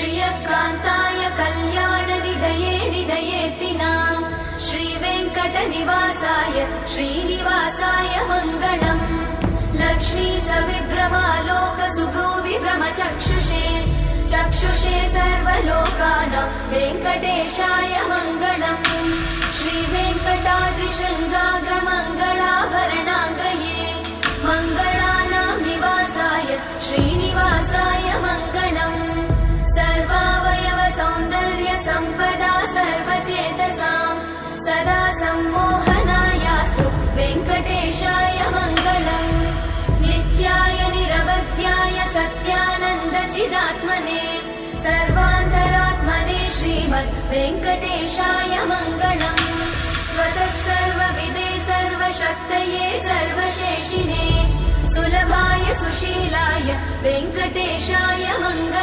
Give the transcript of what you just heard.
श्रियकान्ताय कल्याणनिधये निधयेतिनाम् श्रीवेङ्कटनिवासाय श्रीनिवासाय मङ्गलम् लक्ष्मी सविभ्रमालोक सुभ्रूविभ्रमचक्षुषे चक्षुषे सर्वलोकानां वेङ्कटेशाय मङ्गलम् श्रीवेङ्कटाद्रिशृङ्गाग्रमङ्गलाभरणाङ्गये मङ्गलानां निवासाय श्रीनिवासाय मङ्गलम् सर्वावयव सौन्दर्य सम्पदा सर्वचेतसां सदा सम्मोहनायास्तु वेङ्कटेशाय मङ्गलम् नित्याय निरवध्याय सत्यानन्दचिदात्मने सर्वान्तरात्मने श्रीमद् वेङ्कटेशाय मङ्गलम् स्वतः सर्वविदे सर्वशक्तये सर्वशेषिने सुलभाय सुशीलाय वेङ्कटेशाय मङ्गलम्।